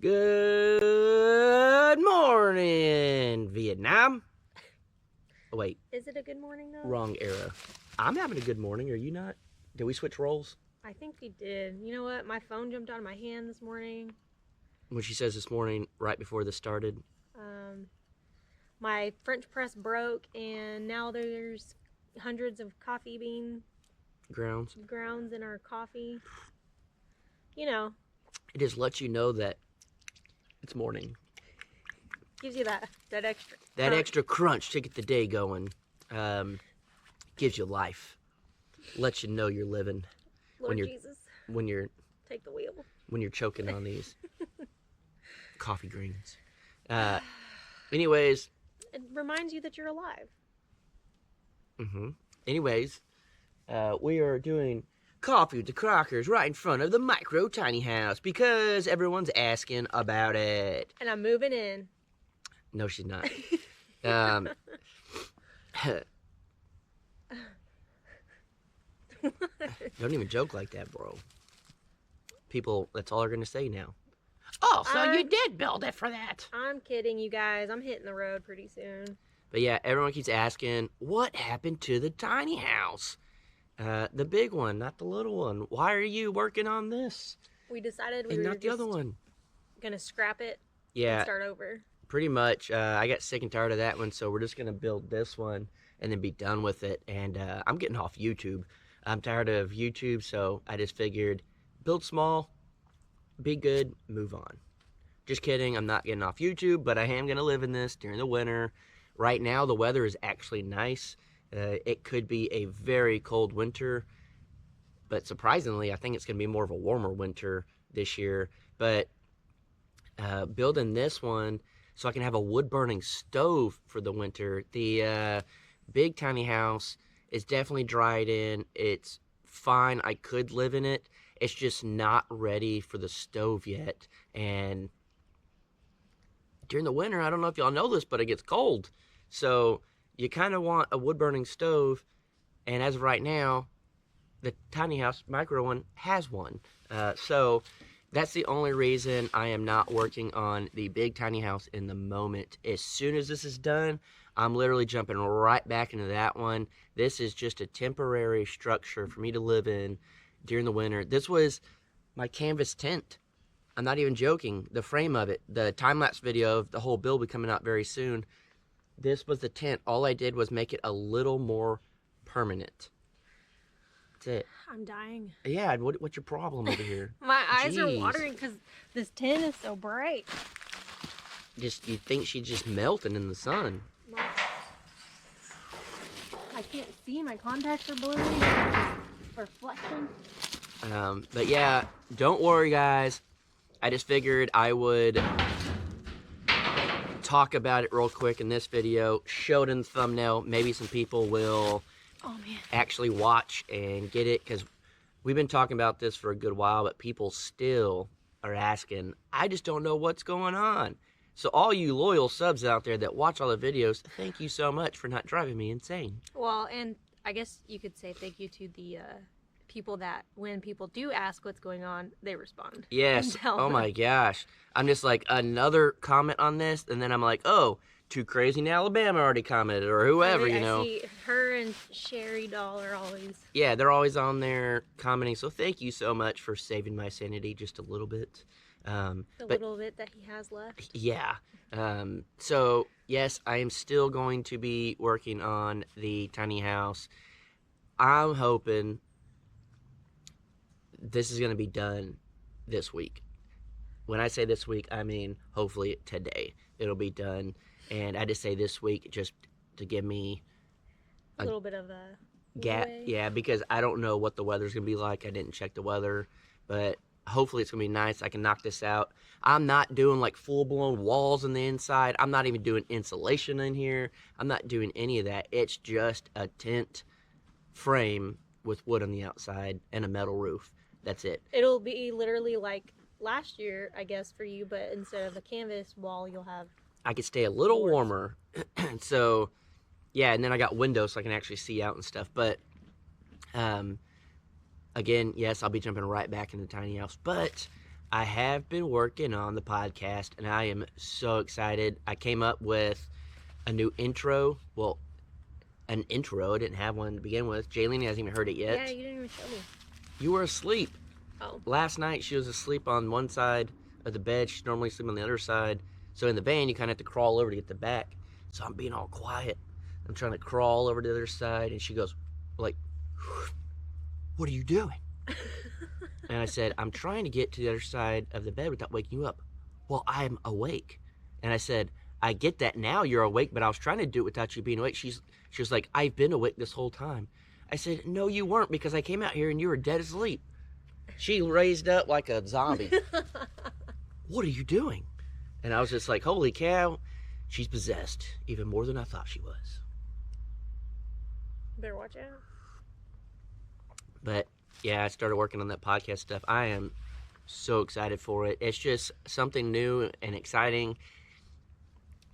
Good morning, Vietnam. Oh, wait, Is it a good morning though? wrong era. I'm having a good morning. Are you not? Did we switch roles? I think we did. You know what? My phone jumped out of my hand this morning. When she says this morning, right before this started. My French press broke, and now there's hundreds of coffee bean Grounds. grounds in our coffee. You know, It just lets you know that it's morning. gives you that extra. That crunch. extra crunch to get the day going. Gives you life. Lets you know you're living. Lord Jesus, when you're take the wheel. When you're choking on these coffee greens. Anyways. It reminds you that you're alive. Anyways, we are doing coffee with the Crockers right in front of the micro tiny house because everyone's asking about it. And I'm moving in. No, she's not. Don't even joke like that, bro. People, that's all they're going to say now. Oh, so you did build it for that. I'm kidding, you guys. I'm hitting the road pretty soon. But yeah, everyone keeps asking, what happened to the tiny house? The big one, not the little one. Why are you working on this? We decided we and were not the other one. Gonna scrap it. Yeah, and start over. Pretty much. I got sick and tired of that one, so we're just gonna build this one and then be done with it. And I'm getting off YouTube. I'm tired of YouTube, so I just figured build small, be good, move on. Just kidding, I'm not getting off YouTube, but I am going to live in this during the winter. Right now, the weather is actually nice. It could be a very cold winter, but surprisingly, I think it's going to be more of a warmer winter this year. But building this one so I can have a wood-burning stove for the winter. The big tiny house is definitely dried in. It's fine. I could live in it. It's just not ready for the stove yet. And during the winter, I don't know if y'all know this, but it gets cold. So you kind of want a wood-burning stove. And as of right now, the tiny house micro one has one. So that's the only reason I am not working on the big tiny house in the moment. As soon as this is done, I'm literally jumping right back into that one. This is just a temporary structure for me to live in during the winter. This was my canvas tent. I'm not even joking. The frame of it, the time-lapse video of the whole build will be coming out very soon. This was the tent. All I did was make it a little more permanent. That's it. I'm dying. Yeah, what's your problem over here? My eyes are watering because this tin is so bright. Just, you'd think she's just melting in the sun. I can't see. My contacts are blurry. Reflection. But yeah, don't worry, guys. I just figured I would talk about it real quick in this video, show it in the thumbnail. Maybe some people will actually watch and get it, because we've been talking about this for a good while, but people still are asking. I just don't know what's going on. So all you loyal subs out there that watch all the videos, thank you so much for not driving me insane. Well, and I guess you could say thank you to the people that when people do ask what's going on, they respond. Yes. Oh my gosh. I'm just like, another comment on this, and then I'm like, oh, Too Crazy in Alabama already commented, or whoever, you know. I see her and Sherry Doll are always. Yeah, they're always on there commenting, so thank you so much for saving my sanity just a little bit. Little bit that he has left. Yeah. So, yes, I am still going to be working on the tiny house. I'm hoping this is going to be done this week. When I say this week, I mean hopefully today it'll be done. And I just say this week just to give me a little bit of a gap. Yeah, because I don't know what the weather's going to be like. I didn't check the weather, but hopefully it's going to be nice. I can knock this out. I'm not doing like full-blown walls on the inside. I'm not even doing insulation in here. I'm not doing any of that. It's just a tent frame with wood on the outside and a metal roof. That's it. It'll be literally like last year, I guess, for you, but instead of a canvas wall, you'll have... I could stay a little warmer. So, yeah, and then I got windows so I can actually see out and stuff. But, again, yes, I'll be jumping right back in the tiny house. But I have been working on the podcast, and I am so excited. I came up with a new intro. Well, an intro. I didn't have one to begin with. Jaylene hasn't even heard it Yeah, yet. you didn't even show me. You were asleep. Oh. Last night, she was asleep on one side of the bed. She's normally asleep on the other side. So in the van, you kind of have to crawl over to get the back. So I'm being all quiet. I'm trying to crawl over to the other side, and she goes, like, what are you doing? And I said, I'm trying to get to the other side of the bed without waking you up. Well, I'm awake. And I said, I get that now you're awake, but I was trying to do it without you being awake. She was like, I've been awake this whole time. I said, no, you weren't, because I came out here and you were dead asleep. She raised up like a zombie. What are you doing? And I was just like, holy cow, she's possessed even more than I thought she was. Better watch out. But yeah, I started working on that podcast stuff. I am so excited for it. It's just something new and exciting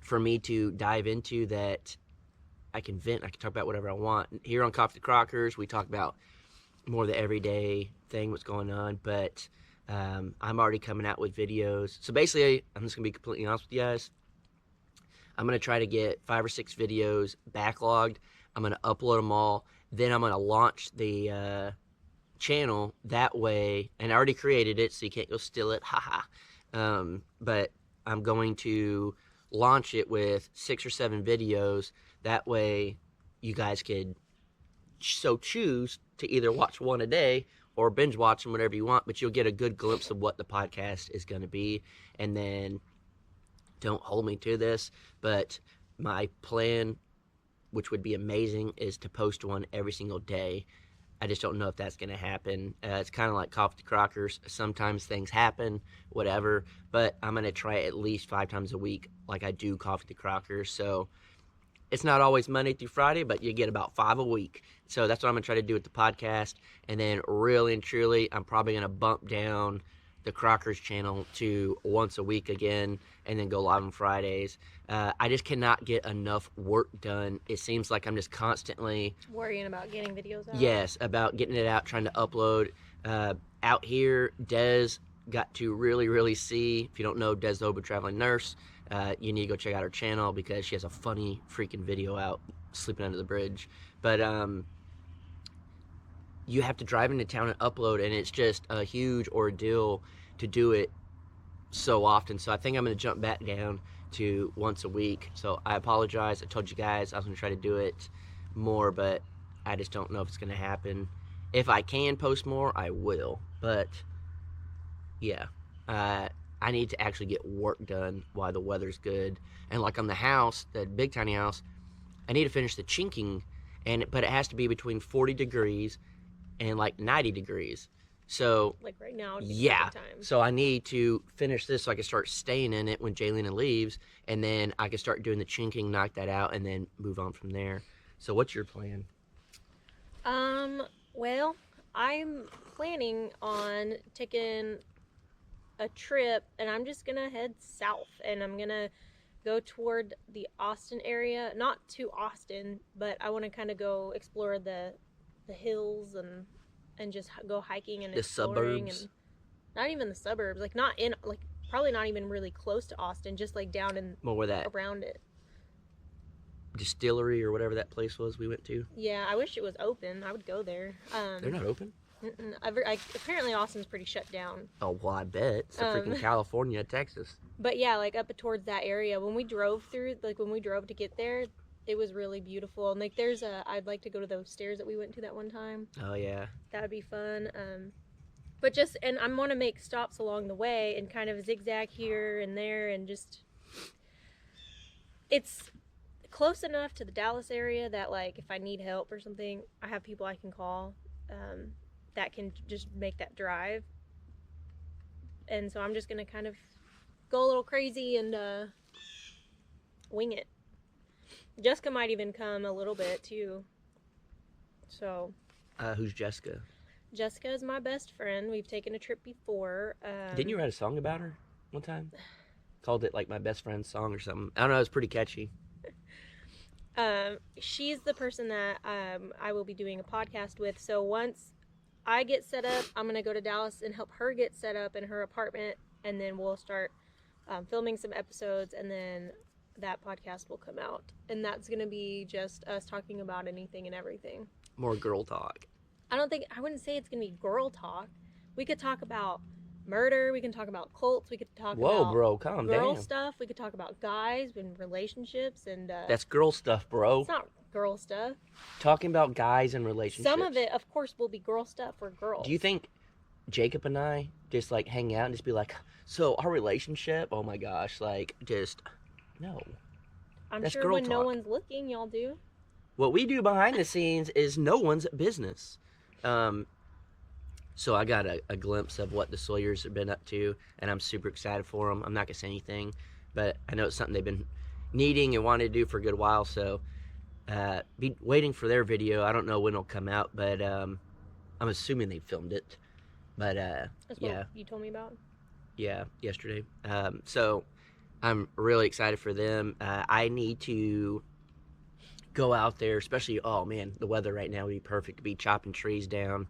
for me to dive into that I can vent. I can talk about whatever I want. Here on Coffee Crockers, we talk about more of the everyday thing, what's going on, but I'm already coming out with videos. So basically, I'm just going to be completely honest with you guys. I'm going to try to get 5 or 6 videos backlogged. I'm going to upload them all. Then I'm going to launch the channel that way. And I already created it, so you can't go steal it. Haha. But I'm going to launch it with 6 or 7 videos. That way you guys could so choose to either watch one a day or binge watch them, whatever you want, but you'll get a good glimpse of what the podcast is going to be. And then don't hold me to this, but my plan, which would be amazing, is to post one every single day. I just don't know if that's going to happen. It's kind of like Coffee Crockers. Sometimes things happen, whatever, but I'm going to try at least 5 times a week like I do Coffee Crockers. So it's not always Monday through Friday, but you get about 5 a week. So that's what I'm going to try to do with the podcast. And then really and truly, I'm probably going to bump down the Crockers channel to once a week again and then go live on Fridays. I just cannot get enough work done. It seems like I'm just constantly worrying about getting videos out. Yes, about getting it out, trying to upload. Out here, Des got to really see. If you don't know Des Loba, Traveling Nurse, you need to go check out her channel because she has a funny freaking video out sleeping under the bridge. But you have to drive into town and upload, and it's just a huge ordeal to do it so often. So I think I'm going to jump back down to once a week. So I apologize. I told you guys I was going to try to do it more, but I just don't know if it's going to happen. If I can post more, I will. But yeah, I need to actually get work done while the weather's good. And like on the house, the big tiny house, I need to finish the chinking, but it has to be between 40 degrees and like 90 degrees. So like right now, yeah. time. So I need to finish this so I can start staying in it when Jaylena leaves, and then I can start doing the chinking, knock that out, and then move on from there. So what's your plan? Well, I'm planning on taking a trip, and I'm just gonna head south, and I'm gonna go toward the Austin area. Not to Austin, but I want to kind of go explore the hills and just go hiking and The exploring. suburbs? And not even the suburbs, like not in, like probably not even really close to Austin, just like down in More where that around it. distillery or whatever that place was we went to. Yeah, I wish it was open. I would go there. They're not open. Apparently Austin's pretty shut down. Oh well, I bet it's freaking California, Texas. But yeah, like up towards that area. When we drove to get there, it was really beautiful. And like I'd like to go to those stairs that we went to that one time. Oh yeah. That would be fun. And I want to make stops along the way and kind of zigzag here and there, and just, it's close enough to the Dallas area that like if I need help or something, I have people I can call that can just make that drive. And so I'm just gonna kind of go a little crazy and wing it. Jessica might even come a little bit too. So Who's Jessica? Jessica is my best friend. We've taken a trip before. Didn't you write a song about her one time? Called it like My Best Friend's Song or something. I don't know, it was pretty catchy. She's the person that I will be doing a podcast with. So once I get set up, I'm going to go to Dallas and help her get set up in her apartment, and then we'll start filming some episodes, and then that podcast will come out. And that's going to be just us talking about anything and everything. More girl talk. I wouldn't say it's going to be girl talk. We could talk about murder, we can talk about cults, we could talk Whoa, about bro, calm girl down. stuff, we could talk about guys and relationships, and That's girl stuff, bro. it's not girl stuff. Talking about guys and relationships. Some of it, of course, will be girl stuff for girls. Do you think Jacob and I just like hang out and just be like, so our relationship? Oh my gosh, like just no. I'm that's sure girl when no talk. one's looking, y'all do. What we do behind the scenes is no one's business. So I got a glimpse of what the Sawyers have been up to, and I'm super excited for them. I'm not gonna say anything, but I know it's something they've been needing and wanting to do for a good while. So be waiting for their video. I don't know when it'll come out, but I'm assuming they filmed it. But That's yeah, what you told me about. yeah, yesterday. So I'm really excited for them. I need to go out there, especially, oh man, the weather right now would be perfect to be chopping trees down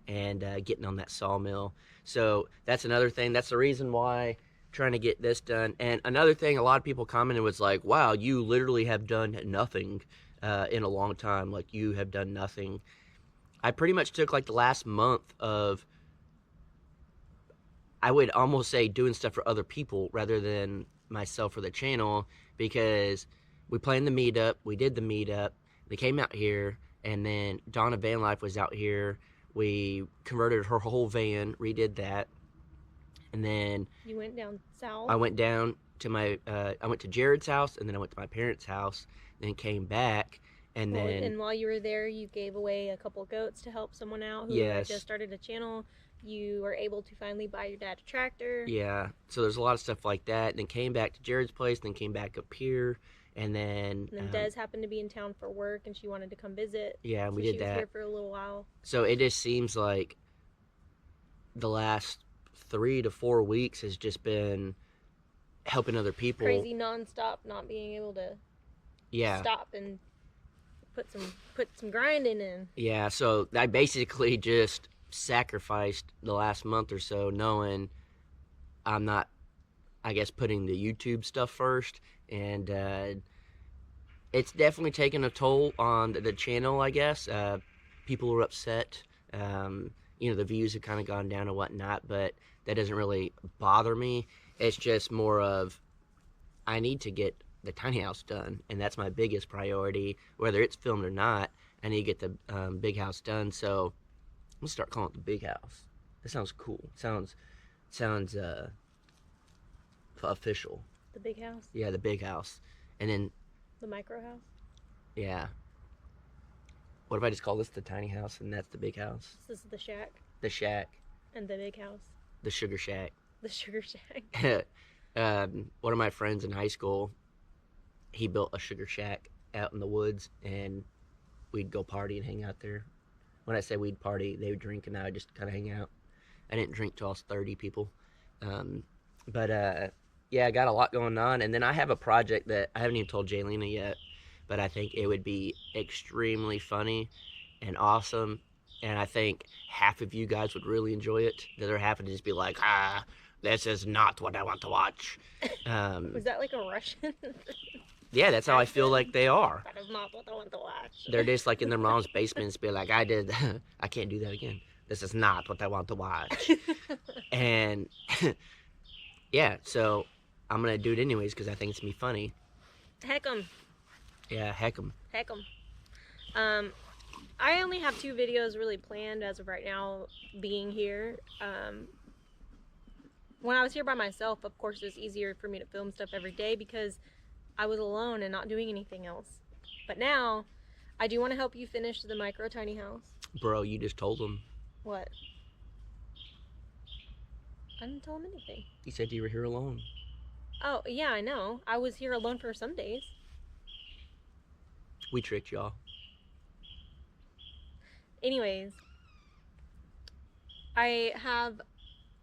and getting on that sawmill. So that's another thing. That's the reason why trying to get this done. And another thing, a lot of people commented was like, wow, you literally have done nothing in a long time. Like, you have done nothing. I pretty much took like the last month of, I would almost say, doing stuff for other people rather than myself or the channel, because we planned the meetup, we did the meetup, they came out here, and then Donna Van Life was out here. We converted her whole van, redid that, and then You went down south. I went down to I went to Jared's house, and then I went to my parents' house, then came back, and then And while you were there, you gave away a couple goats to help someone out who had yes, just started a channel. You were able to finally buy your dad a tractor. yeah. So there's a lot of stuff like that. And then came back to Jared's place, then came back up here, and then And then Des happened to be in town for work, and she wanted to come visit. yeah, So we she did was that. here for a little while. So it just seems like the last 3 to 4 weeks has just been helping other people. Crazy nonstop, not being able to Yeah. stop and put some grinding in. Yeah, so I basically just sacrificed the last month or so, knowing I'm not, I guess, putting the YouTube stuff first, and it's definitely taken a toll on the channel, I guess. People are upset. The views have kind of gone down and whatnot, but that doesn't really bother me. It's just more of, I need to get the tiny house done, and that's my biggest priority, whether it's filmed or not. I need to get the big house done. So I'm gonna start calling it the big house. That sounds cool. Sounds official. The big house? Yeah, the big house. And then The micro house? yeah. What if I just call this the tiny house and that's the big house? This is the shack. The shack. And the big house. The sugar shack. The sugar shack. One of my friends in high school, he built a sugar shack out in the woods, and we'd go party and hang out there. When I say we'd party, they would drink, and I would just kind of hang out. I didn't drink till I was 30, people. Yeah, I got a lot going on. And then I have a project that I haven't even told Jaylena yet, but I think it would be extremely funny and awesome. And I think half of you guys would really enjoy it. The other half would just be like, this is not what I want to watch. Was that like a Russian? Yeah, that's how I feel like they are. That is not what I want to watch. They're just like in their mom's basements, be like, I can't do that again. This is not what I want to watch. And yeah, so I'm going to do it anyways because I think it's going to be funny. Heck 'em. Yeah, heck 'em. Heck 'em. I only have 2 videos really planned as of right now, being here. When I was here by myself, of course, it was easier for me to film stuff every day because I was alone and not doing anything else. But now, I do want to help you finish the micro tiny house. Bro, you just told them. What? I didn't tell him anything. You said you were here alone. Oh, yeah, I know. I was here alone for some days. We tricked y'all. Anyways, I have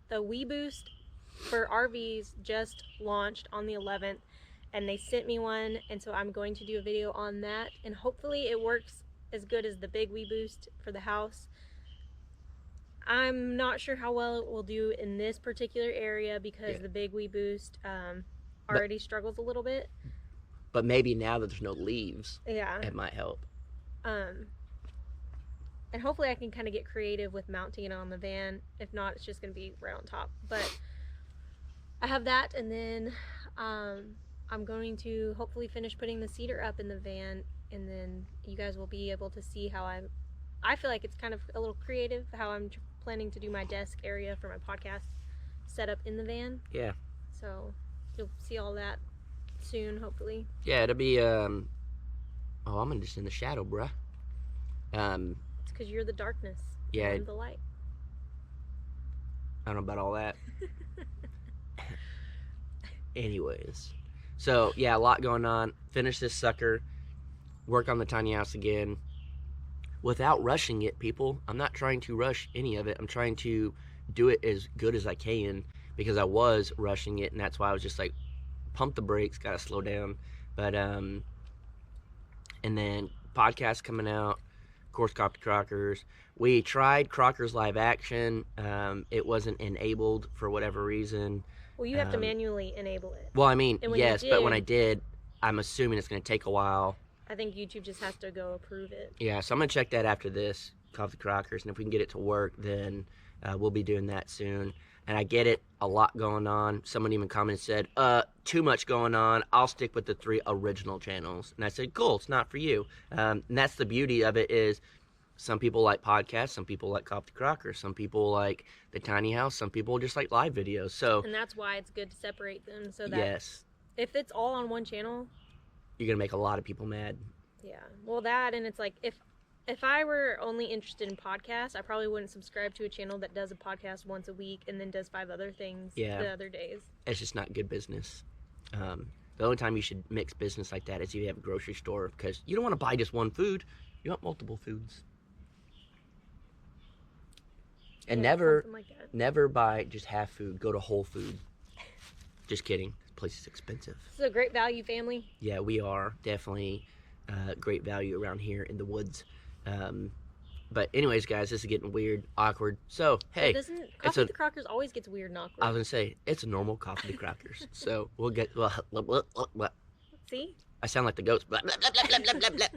the WeBoost for RVs just launched on the 11th, and they sent me one, and so I'm going to do a video on that, and hopefully it works as good as the big WeBoost for the house. I'm not sure how well it will do in this particular area because Yeah. the Big Wee Boost But already struggles a little bit. but maybe now that there's no leaves, Yeah. it might help. Um, and hopefully I can kind of get creative with mounting it on the van. If not, it's just going to be right on top. But I have that, and then I'm going to hopefully finish putting the cedar up in the van, and then you guys will be able to see how I feel like it's kind of a little creative how I'm planning to do my desk area for my podcast set up in the van. Yeah. So you'll see all that soon, hopefully. Yeah, it'll be oh, I'm just in the shadow, bruh. It's because you're the darkness. Yeah. And I'm the light. I don't know about all that. Anyways, so yeah, a lot going on. Finish this sucker. Work on the tiny house again. Without rushing it, people. I'm not trying to rush any of it. I'm trying to do it as good as I can because I was rushing it, and that's why I was just like, pump the brakes, gotta slow down. But and then podcast coming out. Of course, Cop to Crockers. We tried Crockers live action. It wasn't enabled for whatever reason. Well, you have to manually enable it. Well, I mean, And when yes, you but when did- I did, I'm assuming it's going to take a while. I think YouTube just has to go approve it. Yeah, so I'm going to check that after this, Coffee Crockers, and if we can get it to work, then we'll be doing that soon. And I get it, a lot going on. Someone even commented said, too much going on. I'll stick with the 3 original channels. And I said, cool, it's not for you. And that's the beauty of it is some people like podcasts, some people like Coffee Crockers, some people like the tiny house, some people just like live videos. So And that's why it's good to separate them so that yes, if it's all on one channel, you're going to make a lot of people mad. yeah. Well, that, and it's like if I were only interested in podcasts, I probably wouldn't subscribe to a channel that does a podcast once a week and then does 5 other things Yeah. the other days. It's just not good business. The only time you should mix business like that is if you have a grocery store because you don't want to buy just one food. You want multiple foods. And Yeah, something like that. never buy just half food. Go to Whole Food. Just kidding. This place is expensive. This is a great value, family. Yeah, we are definitely great value around here in the woods. But anyways, guys, this is getting weird, awkward. So, hey, Doesn't Coffee with the Crockers always gets weird and awkward? I was going to say, it's a normal Coffee to Crockers. So, we'll get, See? I sound like the ghost. Blah, blah, blah, blah, blah, blah,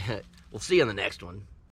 blah. We'll see you on the next one.